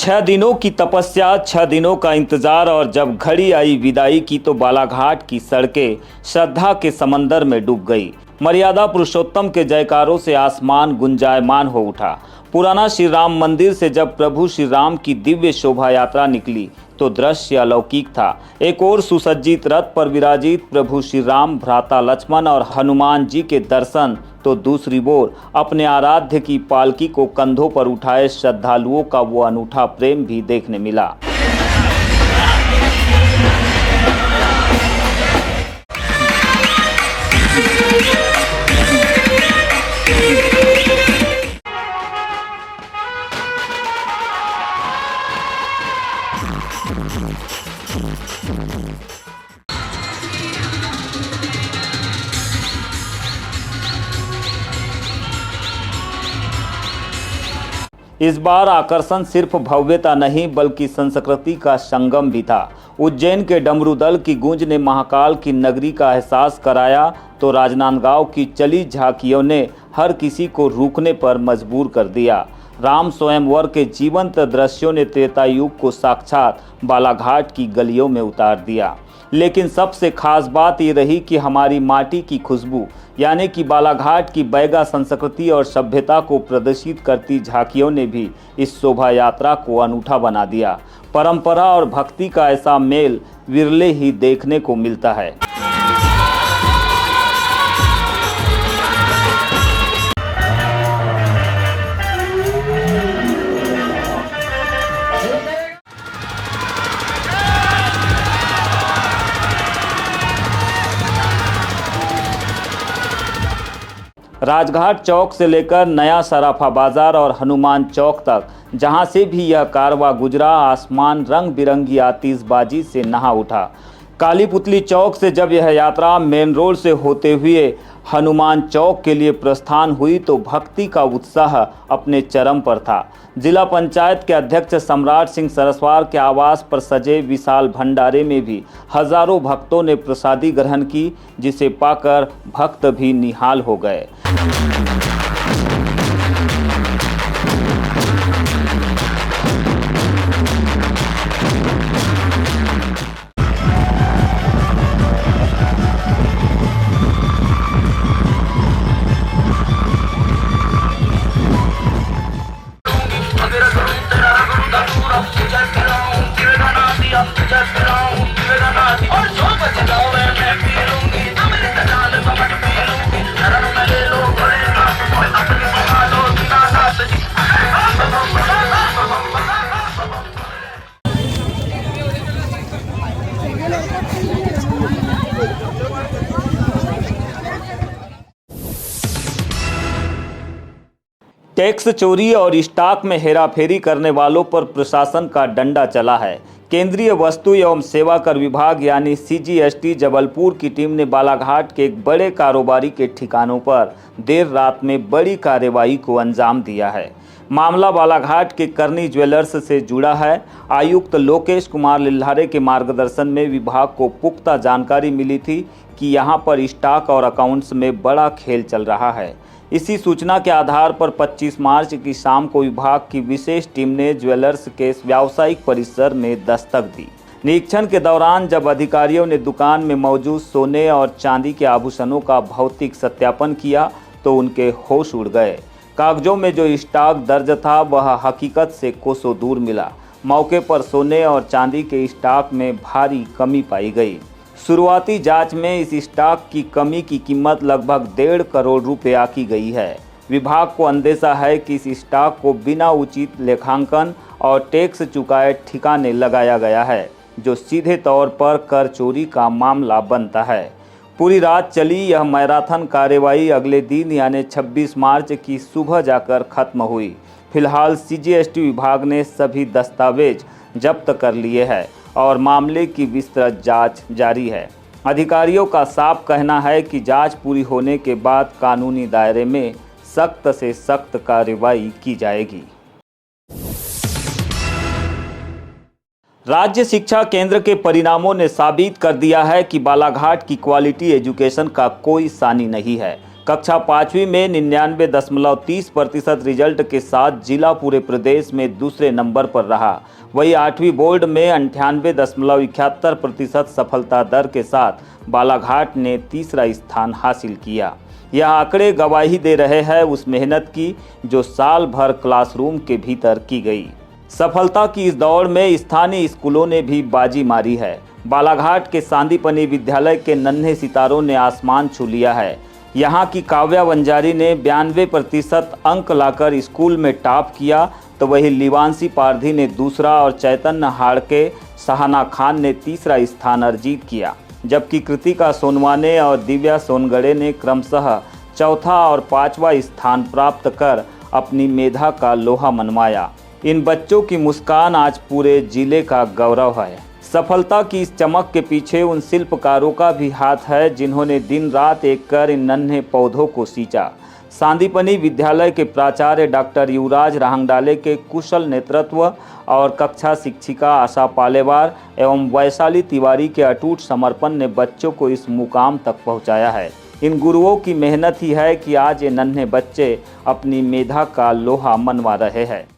6 दिनों की तपस्या, 6 दिनों का इंतजार और जब घड़ी आई विदाई की तो बालाघाट की सड़कें श्रद्धा के समंदर में डूब गई। मर्यादा पुरुषोत्तम के जयकारों से आसमान गुंजायमान हो उठा। पुराना श्री राम मंदिर से जब प्रभु श्री राम की दिव्य शोभा यात्रा निकली तो दृश्य अलौकिक था। एक ओर सुसज्जित रथ पर विराजित प्रभु श्री राम, भ्राता लक्ष्मण और हनुमान जी के दर्शन, तो दूसरी ओर अपने आराध्य की पालकी को कंधों पर उठाए श्रद्धालुओं का वो अनूठा प्रेम भी देखने मिला। इस बार आकर्षण सिर्फ भव्यता नहीं बल्कि संस्कृति का संगम भी था। उज्जैन के डमरू दल की गूंज ने महाकाल की नगरी का एहसास कराया तो राजनांदगांव की चली झांकियों ने हर किसी को रुकने पर मजबूर कर दिया। राम स्वयंवर के जीवंत दृश्यों ने त्रेता युग को साक्षात बालाघाट की गलियों में उतार दिया। लेकिन सबसे खास बात ये रही कि हमारी माटी की खुशबू यानी कि बालाघाट की बैगा संस्कृति और सभ्यता को प्रदर्शित करती झांकियों ने भी इस शोभा यात्रा को अनूठा बना दिया। परंपरा और भक्ति का ऐसा मेल विरले ही देखने को मिलता है। राजघाट चौक से लेकर नया सराफा बाजार और हनुमान चौक तक जहां से भी यह कारवा गुजरा, आसमान रंग बिरंगी आतिशबाजी से नहा उठा। काली पुतली चौक से जब यह यात्रा मेन रोड से होते हुए हनुमान चौक के लिए प्रस्थान हुई तो भक्ति का उत्साह अपने चरम पर था। जिला पंचायत के अध्यक्ष सम्राट सिंह सरस्वार के आवास पर सजे विशाल भंडारे में भी हजारों भक्तों ने प्रसादी ग्रहण की, जिसे पाकर भक्त भी निहाल हो गए। टैक्स चोरी और स्टॉक में हेराफेरी करने वालों पर प्रशासन का डंडा चला है। केंद्रीय वस्तु एवं सेवा कर विभाग यानी CGST जबलपुर की टीम ने बालाघाट के एक बड़े कारोबारी के ठिकानों पर देर रात में बड़ी कार्रवाई को अंजाम दिया है। मामला बालाघाट के करनी ज्वेलर्स से जुड़ा है। आयुक्त लोकेश कुमार लिल्हारे के मार्गदर्शन में विभाग को पुख्ता जानकारी मिली थी कि यहां पर स्टॉक और अकाउंट्स में बड़ा खेल चल रहा है। इसी सूचना के आधार पर 25 मार्च की शाम को विभाग की विशेष टीम ने ज्वेलर्स के व्यावसायिक परिसर में दस्तक दी। निरीक्षण के दौरान जब अधिकारियों ने दुकान में मौजूद सोने और चांदी के आभूषणों का भौतिक सत्यापन किया तो उनके होश उड़ गए। कागजों में जो स्टॉक दर्ज था वह हकीकत से कोसों दूर मिला। मौके पर सोने और चांदी के स्टॉक में भारी कमी पाई गई। शुरुआती जांच में इस स्टॉक की कमी की कीमत लगभग 1.5 करोड़ रुपए आकी गई है। विभाग को अंदेशा है कि इस स्टॉक को बिना उचित लेखांकन और टैक्स चुकाए ठिकाने लगाया गया है, जो सीधे तौर पर कर चोरी का मामला बनता है। पूरी रात चली यह मैराथन कार्रवाई अगले दिन यानी 26 मार्च की सुबह जाकर खत्म हुई। फिलहाल CGST विभाग ने सभी दस्तावेज जब्त कर लिए हैं और मामले की विस्तृत जांच जारी है। अधिकारियों का साफ कहना है कि जांच पूरी होने के बाद कानूनी दायरे में सख्त से सख्त कार्रवाई की जाएगी। राज्य शिक्षा केंद्र के परिणामों ने साबित कर दिया है कि बालाघाट की क्वालिटी एजुकेशन का कोई सानी नहीं है। कक्षा 5वीं में 99.30% रिजल्ट के साथ जिला पूरे प्रदेश में दूसरे नंबर पर रहा। वहीं 8वीं बोर्ड में 98.71% सफलता दर के साथ बालाघाट ने तीसरा स्थान हासिल किया। यह आंकड़े गवाही दे रहे हैं उस मेहनत की जो साल भर क्लासरूम के भीतर की गई। सफलता की इस दौड़ में स्थानीय स्कूलों ने भी बाजी मारी है। बालाघाट के सांदीपनी विद्यालय के नन्हे सितारों ने आसमान छू लिया है। यहाँ की काव्या वंजारी ने 92% अंक लाकर स्कूल में टॉप किया, तो वही लिवांशी पारधी ने दूसरा और चैतन्य हाड़के सहाना खान ने तीसरा स्थान अर्जित किया, जबकि कृतिका सोनवाने और दिव्या सोनगड़े ने क्रमशः चौथा और पांचवा स्थान प्राप्त कर अपनी मेधा का लोहा मनवाया। इन बच्चों की मुस्कान आज पूरे जिले का गौरव है। सफलता की इस चमक के पीछे उन शिल्पकारों का भी हाथ है जिन्होंने दिन रात एक कर इन नन्हे पौधों को सींचा। सांदीपनी विद्यालय के प्राचार्य डॉक्टर युवराज राहंगडाले के कुशल नेतृत्व और कक्षा शिक्षिका आशा पालेवार एवं वैशाली तिवारी के अटूट समर्पण ने बच्चों को इस मुकाम तक पहुंचाया है। इन गुरुओं की मेहनत ही है कि आज ये नन्हे बच्चे अपनी मेधा का लोहा मनवा रहे हैं।